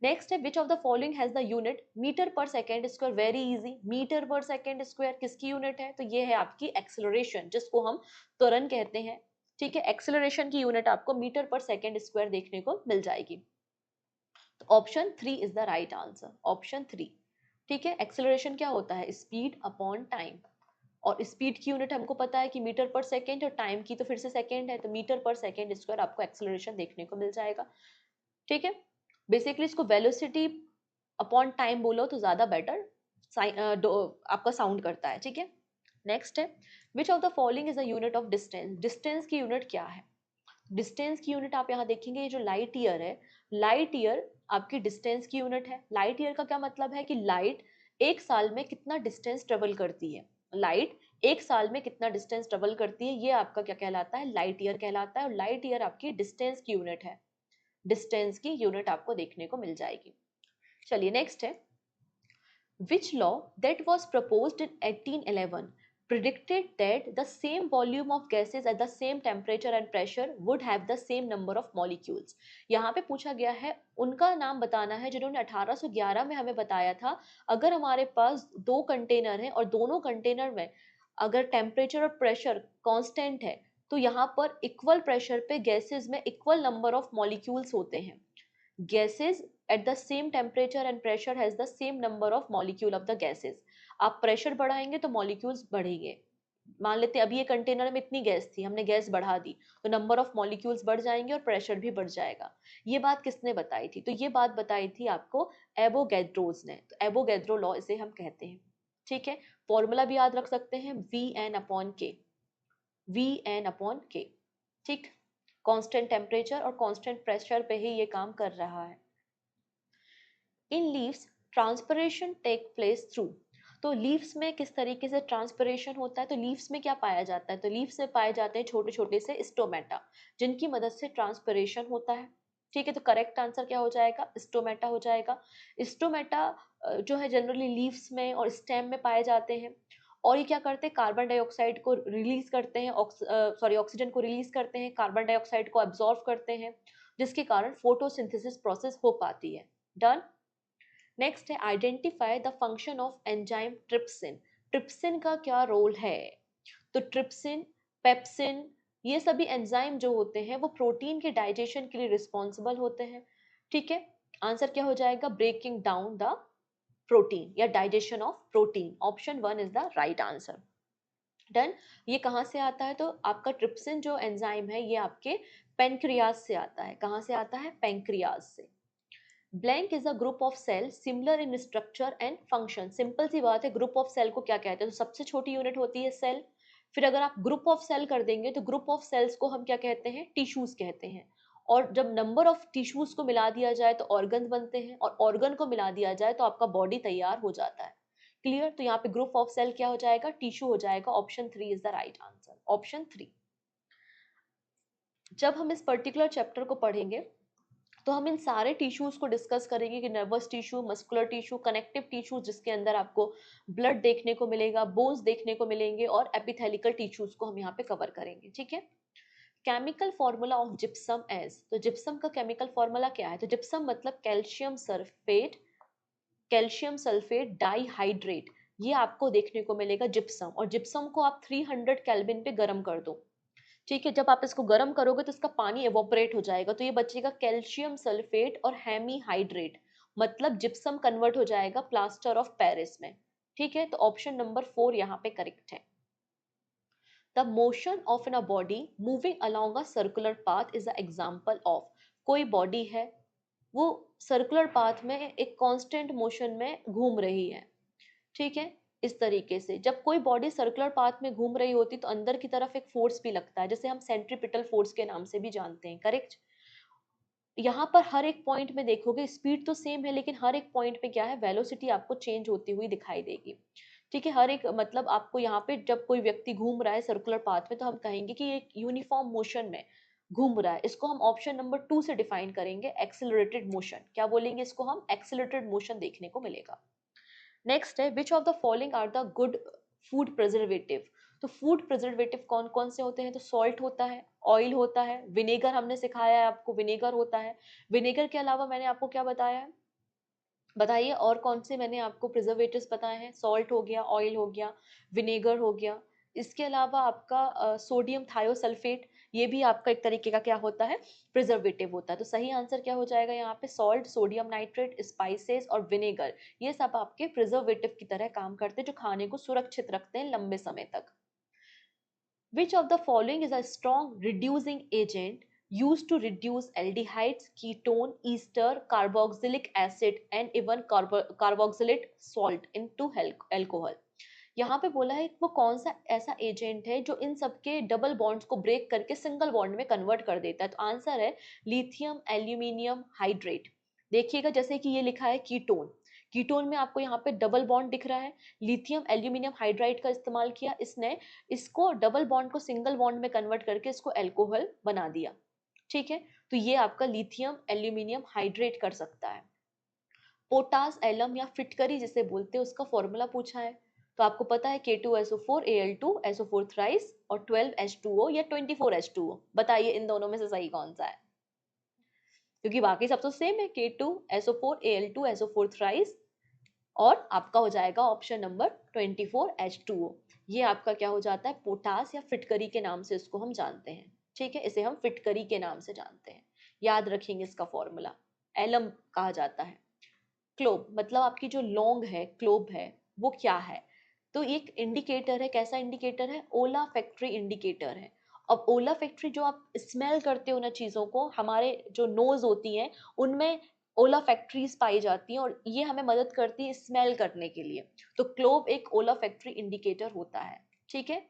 नेक्स्ट है, which of the following has the unit metre per second square. Very easy, metre per second square किसकी यूनिट है? तो ये है आपकी एक्सेलरेशन, जिसको हम त्वरण कहते हैं। ठीक है, एक्सेलरेशन की यूनिट आपको मीटर पर सेकेंड स्क्वायर देखने को मिल जाएगी। तो option 3 is the right answer, option 3। ठीक है, एक्सेलरेशन क्या होता है? स्पीड अपॉन टाइम, और स्पीड की यूनिट हमको पता है कि मीटर पर सेकेंड, और टाइम की तो फिर से सेकेंड है, तो मीटर पर सेकेंड स्क्वायर आपको एक्सेलरेशन देखने को मिल जाएगा। ठीक है, बेसिकली इसको वेलोसिटी अपॉन टाइम बोलो तो ज्यादा बेटर आपका साउंड करता है। ठीक है, नेक्स्ट है, which of the following is the unit of distance. Distance की यूनिट क्या है? डिस्टेंस की यूनिट आप यहाँ देखेंगे, ये जो लाइट ईयर है, लाइट ईयर आपकी डिस्टेंस की यूनिट है। लाइट ईयर का क्या मतलब है कि लाइट एक साल में कितना डिस्टेंस ट्रेवल करती है। लाइट एक साल में कितना डिस्टेंस ट्रेवल करती है, ये आपका क्या कहलाता है? लाइट ईयर कहलाता है। और लाइट ईयर आपकी डिस्टेंस की यूनिट है, डिस्टेंस की यूनिट आपको देखने को मिल जाएगी। चलिए नेक्स्ट है, which law that was proposed in 1811 predicted that the same volume of gases at the same temperature and pressure would have the same number of molecules। यहाँ पे पूछा गया है, उनका नाम बताना है जिन्होंने 1811 में हमें बताया था, अगर हमारे पास दो कंटेनर हैं और दोनों कंटेनर में अगर टेम्परेचर और प्रेशर कांस्टेंट है, तो यहाँ पर इक्वल प्रेशर पे गैसेस में इक्वल नंबर ऑफ मॉलिक्यूल्स होते हैं। gases at the same temperature and pressure has the same number of molecule of the gases। आप प्रेशर बढ़ाएंगे तो मॉलिक्यूल्स बढ़ेंगे। मान लेते हैं अभी ये कंटेनर में इतनी गैस थी, हमने गैस बढ़ा दी, तो नंबर ऑफ मॉलिक्यूल्स बढ़ जाएंगे और प्रेशर भी बढ़ जाएगा। ये बात किसने बताई थी? तो ये बात बताई थी आपको एवोगैड्रोस ने। तो एवोगैड्रो लॉ इसे हम कहते हैं। ठीक है, फॉर्मूला भी याद रख सकते हैं, V N upon K, V N upon K. ठीक, कांस्टेंट टेम्परेचर और कांस्टेंट प्रेशर पे ही ये काम कर रहा है। In leaves transpiration take place through. तो लीव्स में किस तरीके से ट्रांसपिरेशन होता है? तो लीव्स में क्या पाया जाता है? तो लीव्स में पाए जाते हैं छोटे छोटे से स्टोमेटा, जिनकी मदद से ट्रांसपिरेशन होता है। ठीक है, तो करेक्ट आंसर क्या हो जाएगा? स्टोमेटा हो जाएगा। स्टोमेटा जो है जनरली लीव्स में और स्टेम में पाए जाते हैं, और ये क्या करते हैं? कार्बन डाइऑक्साइड को रिलीज करते हैं, ऑक्सीजन को रिलीज करते हैं, कार्बन डाइऑक्साइड को एब्जॉर्व करते हैं, जिसके कारण फोटोसिंथेसिस प्रोसेस हो पाती है। डन। नेक्स्ट है, identify the function of enzyme trypsin. Trypsin का क्या रोल है? तो ट्रिप्सिन, पेप्सिन, ये सभी एंजाइम जो होते हैं वो प्रोटीन के डाइजेशन के लिए रिस्पॉन्सिबल होते हैं। ठीक है, आंसर क्या हो जाएगा? ब्रेकिंग डाउन द प्रोटीन या digestion of protein. Option 1 is the right answer. Done. ये कहाँ से आता है? तो आपका ट्रिप्सिन जो एंजाइम है ये आपके पेनक्रियाज से आता है। कहाँ से आता है? पेनक्रियाज से। Blank is a group of cell similar in structure and function. Simple सी बात है, ग्रुप ऑफ सेल को क्या कहते हैं? तो सबसे छोटी यूनिट होती है सेल। फिर अगर आप ग्रुप ऑफ सेल कर देंगे तो ग्रुप ऑफ सेल्स को हम क्या कहते हैं? टिश्यूज कहते हैं। और जब नंबर ऑफ टिश्यूज को मिला दिया जाए तो ऑर्गन बनते हैं, और ऑर्गन को मिला दिया जाए तो आपका बॉडी तैयार हो जाता है। क्लियर? तो यहाँ पे ग्रुप ऑफ सेल क्या हो जाएगा? टिश्यू हो जाएगा। Option 3 is the right answer, option 3। जब हम इस पर्टिकुलर चैप्टर को पढ़ेंगे तो हम इन सारे टिश्यूज को डिस्कस करेंगे कि nervous tissue, muscular tissue, connective tissue जिसके अंदर आपको ब्लड देखने को मिलेगा, बोन्स देखने को मिलेंगे, और एपिथेलिकल टिश्यूज को हम यहाँ पे कवर करेंगे। ठीक है, chemical formula of gypsum as. तो जिप्सम का केमिकल फॉर्मूला क्या है? तो जिप्सम मतलब calcium sulphate, calcium sulphate dihydrate, ये आपको देखने को मिलेगा जिप्सम। और जिप्सम को आप 300 केल्विन पे गर्म कर दो, ठीक है, जब आप इसको गर्म करोगे तो इसका पानी एवोपरेट हो जाएगा, तो ये बचेगा कैल्शियम सल्फेट और हेमीहाइड्रेट, मतलब जिप्सम कन्वर्ट हो जाएगा प्लास्टर ऑफ पेरिस में। ठीक है, तो ऑप्शन नंबर 4 यहाँ पे करेक्ट है। The motion of in a body moving along a circular path is a example of, कोई बॉडी है वो सर्कुलर पाथ में एक कांस्टेंट मोशन में घूम रही है। ठीक है, इस तरीके से जब कोई बॉडी सर्कुलर पाथ में घूम रही होती तो अंदर की तरफ एक फोर्स भी लगता है, जैसे हम सेंट्रीपिटल फोर्स के नाम से भी जानते हैं। करेक्ट। यहाँ पर हर एक पॉइंट में देखोगे स्पीड तो सेम है, लेकिन हर एक पॉइंट पे क्या है, वेलोसिटी आपको चेंज होती हुई दिखाई देगी। ठीक है, हर एक मतलब आपको यहाँ पे जब कोई व्यक्ति घूम रहा है सर्कुलर पाथ में तो हम कहेंगे कि एक यूनिफॉर्म मोशन में घूम रहा है। इसको हम ऑप्शन नंबर 2 से डिफाइन करेंगे, एक्सेलरेटेड मोशन। क्या बोलेंगे इसको हम? एक्सेलरेटेड मोशन देखने को मिलेगा। नेक्स्ट है, which of the following are the good food preservative. तो फूड प्रिजर्वेटिव कौन कौन से होते हैं? तो सॉल्ट होता है, ऑयल होता है, विनेगर हमने सिखाया है आपको, विनेगर होता है। विनेगर के अलावा मैंने आपको क्या बताया है, बताइए और कौन से मैंने आपको प्रिजर्वेटिव्स बताए हैं? सॉल्ट हो गया, ऑयल हो गया, विनेगर हो गया। इसके अलावा आपका सोडियम थायोसल्फेट, ये भी आपका एक तरीके का क्या होता है, प्रिजर्वेटिव होता है। तो सही आंसर क्या हो जाएगा यहाँ पे? सॉल्ट, सोडियम नाइट्रेट, स्पाइसेस और विनेगर, ये सब आपके प्रिजर्वेटिव की तरह काम करते हैं, जो खाने को सुरक्षित रखते हैं लंबे समय तक। Which of the following is a strong reducing agent used to reduce aldehydes, ketone, ester, carboxylic acid and even carboxylate salt into alcohol? यहाँ पे बोला है वो कौन सा ऐसा एजेंट है जो इन सबके डबल बॉन्ड्स को ब्रेक करके सिंगल बॉन्ड में कन्वर्ट कर देता है। तो आंसर है लिथियम एल्यूमिनियम हाइड्रेट। देखिएगा जैसे कि ये लिखा है कीटोन, कीटोन में आपको यहाँ पे डबल बॉन्ड दिख रहा है, लिथियम एल्यूमिनियम हाइड्राइड का इस्तेमाल किया इसने, इसको डबल बॉन्ड को सिंगल बॉन्ड में कन्वर्ट करके इसको एल्कोहल बना दिया। ठीक है, तो ये आपका लिथियम एल्यूमिनियम हाइड्रेट कर सकता है। पोटास एलम या फिटकरी जिसे बोलते हैं उसका फॉर्मूला पूछा है, तो आपको पता है K2SO4 Al2 SO4 थ्राइस और 12H2O या 24H2O। बताइए इन दोनों में से सही कौन सा है? क्योंकि बाकी सब तो सेम है, K2SO4 Al2 SO4 थ्राइस और आपका हो जाएगा ऑप्शन नंबर 24H2O। ये आपका क्या हो जाता है? पोटास या फिटकरी के नाम से इसको हम जानते हैं। ठीक है, इसे हम फिटकरी के नाम से जानते हैं, याद रखेंगे इसका फॉर्मूला। एलम कहा जाता है। क्लोब मतलब आपकी जो लौंग है, क्लोब है, वो क्या है? तो एक इंडिकेटर है, कैसा इंडिकेटर है? ओला फैक्ट्री इंडिकेटर है। अब ओला फैक्ट्री जो आप स्मेल करते हो ना चीजों को, हमारे जो नोज होती हैं उनमें ओला फैक्ट्रीज पाई जाती हैं और ये हमें मदद करती है स्मेल करने के लिए। तो क्लोब एक ओला फैक्ट्री इंडिकेटर होता है। ठीक है,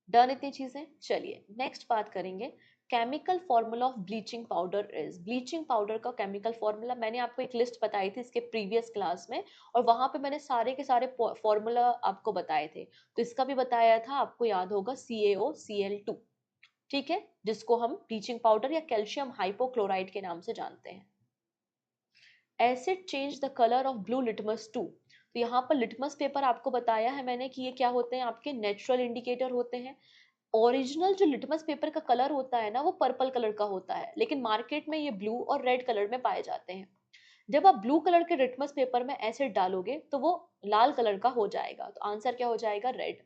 डन इतनी चीजें। चलिए नेक्स्ट बात करेंगे, chemical formula of bleaching powder is. Bleaching powder का केमिकल फॉर्मूला मैंने आपको एक लिस्ट बताई थी इसके प्रीवियस क्लास में, और वहां पे मैंने सारे के सारे फॉर्मूला आपको बताए थे। तो इसका भी बताया था, आपको याद होगा, CaOCl2। ठीक है, जिसको हम ब्लीचिंग पाउडर या कैल्शियम हाइपोक्लोराइड के नाम से जानते हैं। Acid change the colour of blue litmus to. तो यहाँ पर लिटमस पेपर आपको बताया है मैंने कि ये क्या होते हैं, आपके नेचुरल इंडिकेटर होते हैं। ओरिजिनल जो लिटमस पेपर का कलर होता है ना वो पर्पल कलर का होता है, लेकिन मार्केट में ये ब्लू और रेड कलर में पाए जाते हैं। जब आप ब्लू कलर के लिटमस पेपर में एसिड डालोगे तो वो लाल कलर का हो जाएगा। तो आंसर क्या हो जाएगा? Red.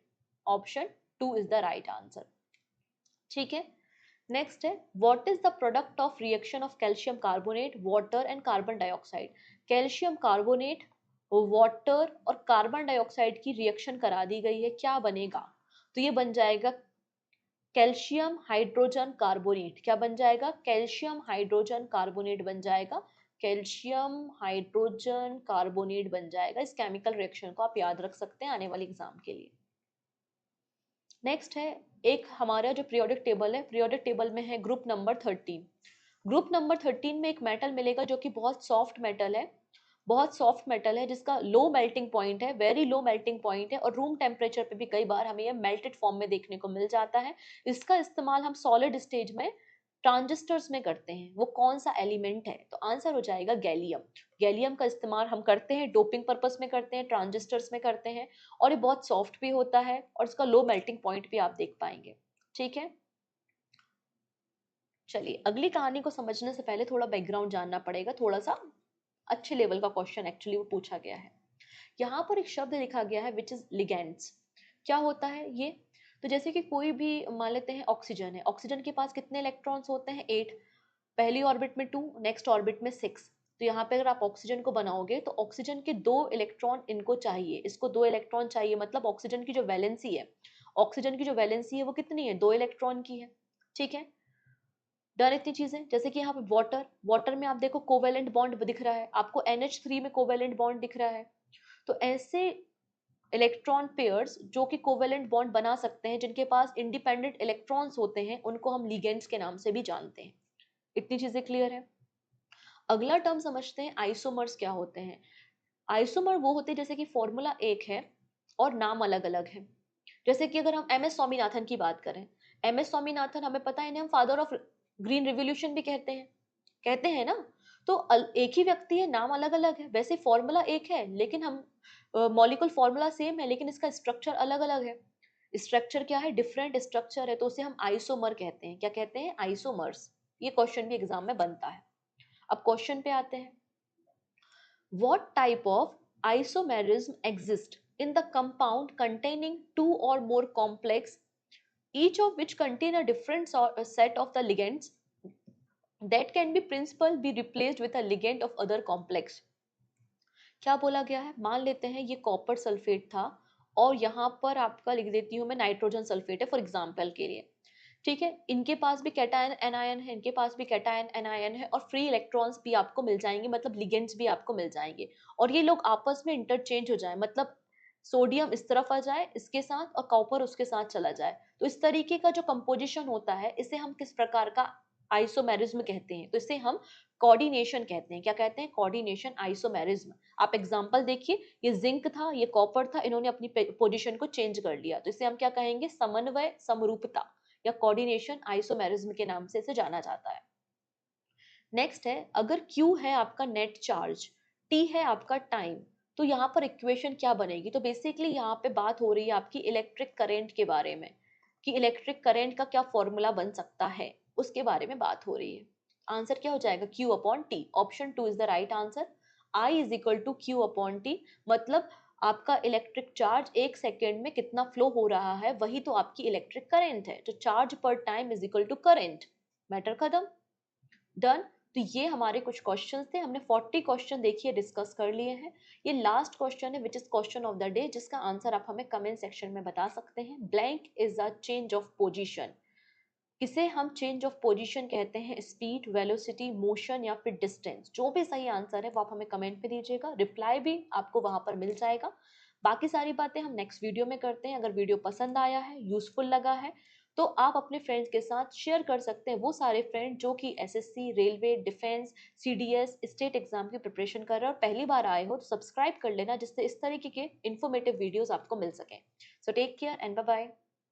Option 2 is the right answer. ठीक है, नेक्स्ट है, what is the product of reaction of calcium carbonate, water and carbon dioxide. Calcium carbonate, water और कार्बन डाइऑक्साइड की रिएक्शन करा दी गई है, क्या बनेगा? तो ये बन जाएगा कैल्शियम हाइड्रोजन कार्बोनेट। क्या बन जाएगा? कैल्शियम हाइड्रोजन कार्बोनेट बन जाएगा। कैल्शियम हाइड्रोजन कार्बोनेट बन जाएगा। इस केमिकल रिएक्शन को आप याद रख सकते हैं आने वाले एग्जाम के लिए। नेक्स्ट है, एक हमारा जो पीरियोडिक टेबल है, पीरियोडिक टेबल में है ग्रुप नंबर 13। ग्रुप नंबर 13 में एक मेटल मिलेगा जो कि बहुत सॉफ्ट मेटल है, बहुत सॉफ्ट मेटल है जिसका लो मेल्टिंग पॉइंट है, वेरी लो मेल्टिंग पॉइंट है, और रूम टेम्परेचर पे भी कई बार हमें ये मेल्टेड फॉर्म में देखने को मिल जाता है। इसका इस्तेमाल हम सॉलिड स्टेज में ट्रांजिस्टर्स में करते हैं। वो कौन सा एलिमेंट है? तो आंसर हो जाएगा गैलियम। गैलियम का इस्तेमाल हम करते हैं, डोपिंग पर्पस में करते हैं, ट्रांजिस्टर्स में करते हैं, और ये बहुत सॉफ्ट भी होता है और इसका लो मेल्टिंग पॉइंट भी आप देख पाएंगे। ठीक है, चलिए अगली कहानी को समझने से पहले थोड़ा बैकग्राउंड जानना पड़ेगा, थोड़ा सा अच्छे लेवल का क्वेश्चन एक्चुअली वो पूछा गया है। यहाँ पर एक शब्द लिखा गया है विच इज लिगेंड्स। क्या होता है ये? तो जैसे कि कोई भी मान लेते हैं ऑक्सीजन है, ऑक्सीजन के पास कितने इलेक्ट्रॉन्स होते हैं? 8। पहली ऑर्बिट में 2, नेक्स्ट ऑर्बिट में 6। तो यहाँ पे अगर आप ऑक्सीजन को बनाओगे तो ऑक्सीजन के 2 इलेक्ट्रॉन इनको चाहिए, इसको 2 इलेक्ट्रॉन चाहिए, मतलब ऑक्सीजन की जो वैलेंसी है, ऑक्सीजन की जो वैलेंसी है वो कितनी है? 2 इलेक्ट्रॉन की है। ठीक है, डन इतनी चीजें। जैसे कि यहाँ पे वाटर, वाटर में आप देखो कोवेलेंट बॉन्ड दिख रहा है आपको, NH3 में कोवेलेंट बॉन्ड दिख रहा है। तो ऐसे इलेक्ट्रॉन पेयर्स जो कि कोवेलेंट बॉन्ड बना सकते हैं, जिनके पास इंडिपेंडेंट इलेक्ट्रॉन्स होते हैं, उनको हम लिगेंड्स के नाम से भी जानते हैं। इतनी चीजें क्लियर है। अगला टर्म समझते हैं आइसोमर्स क्या होते हैं। आइसोमर वो होते हैं जैसे कि फॉर्मूला एक है और नाम अलग अलग है। जैसे कि अगर हम MS स्वामीनाथन की बात करें, MS स्वामीनाथन हमें पता है इन्हें हम फादर ऑफ ग्रीन रिवोल्यूशन भी कहते हैं ना। तो एक ही व्यक्ति है, नाम अलग अलग है, वैसे फॉर्मूला एक है लेकिन हम मॉलिक्यूल फॉर्मूला सेम है लेकिन इसका स्ट्रक्चर अलग अलग है। स्ट्रक्चर क्या है? डिफरेंट स्ट्रक्चर है, तो उसे हम आइसोमर कहते हैं। क्या कहते हैं? आइसोमर्स। ये क्वेश्चन भी एग्जाम में बनता है। अब क्वेश्चन पे आते हैं। What type of isomerism exists in the compound containing two or more complex, each of which contain a different set of the ligands that can be principal be replaced with a ligand of other complex? क्या बोला गया है? मान लेते हैं ये copper sulphate था और यहाँ पर आपका लिख देती हूँ मैं नाइट्रोजन सल्फेट है फॉर एग्जाम्पल के लिए। ठीक है, इनके पास भी कैटायन एनायन है, इनके पास भी कैटायन एनायन है, और फ्री इलेक्ट्रॉन्स भी आपको मिल जाएंगे, मतलब लिगेंड्स भी आपको मिल जाएंगे। और ये लोग आपस में इंटरचेंज हो जाए, मतलब सोडियम इस तरफ आ जाए इसके साथ और कॉपर उसके साथ चला जाए। तो इस तरीके का जो कंपोजिशन होता है इसे हम किस प्रकार का आइसोमेरिज्म कहते हैं? तो इसे हम कोऑर्डिनेशन कहते हैं। क्या कहते हैं? Coordination, isomerism. आप एग्जांपल देखिए, ये जिंक था, ये कॉपर था, इन्होंने अपनी पोजीशन को चेंज कर लिया, तो इसे हम क्या कहेंगे? समन्वय, समरूपता या कोऑर्डिनेशन, आइसोमेरिज्म के नाम से इसे जाना जाता है। नेक्स्ट है, अगर Q है आपका नेट चार्ज, T है आपका टाइम, तो यहाँ पर इक्वेशन क्या बनेगी? तो बेसिकली यहाँ पे बात हो रही है आपकी इलेक्ट्रिक करंट के बारे में, कि इलेक्ट्रिक करंट का क्या फॉर्मूला बन सकता है, उसके बारे में बात हो रही है। आंसर क्या हो जाएगा? Q upon T। Option 2 is the right answer. I is equal to Q upon T, मतलब आपका इलेक्ट्रिक चार्ज एक सेकेंड में कितना फ्लो हो रहा है, वही तो आपकी इलेक्ट्रिक करंट है। तो चार्ज पर time is equal to current. Matter खत्म, डन। तो ये हमारे कुछ क्वेश्चंस थे, हमने 40 क्वेश्चन देखिए डिस्कस कर लिए हैं। ये लास्ट क्वेश्चन है which is question of the day, जिसका आंसर आप हमें कमेंट सेक्शन में बता सकते हैं। Blank is a change of position. किसे हम चेंज ऑफ पोजीशन कहते हैं? स्पीड, वेलोसिटी, मोशन या फिर डिस्टेंस। जो भी सही आंसर है वो आप हमें कमेंट में दीजिएगा, रिप्लाई भी आपको वहां पर मिल जाएगा। बाकी सारी बातें हम नेक्स्ट वीडियो में करते हैं। अगर वीडियो पसंद आया है, यूजफुल लगा है, तो आप अपने फ्रेंड्स के साथ शेयर कर सकते हैं, वो सारे फ्रेंड जो कि SSC, railway, defence, CDS, state exam की प्रिपरेशन कर रहे हैं और पहली बार आए हो तो सब्सक्राइब कर लेना, जिससे इस तरीके के इन्फॉर्मेटिव वीडियोस आपको मिल सकें। So take care and bye bye.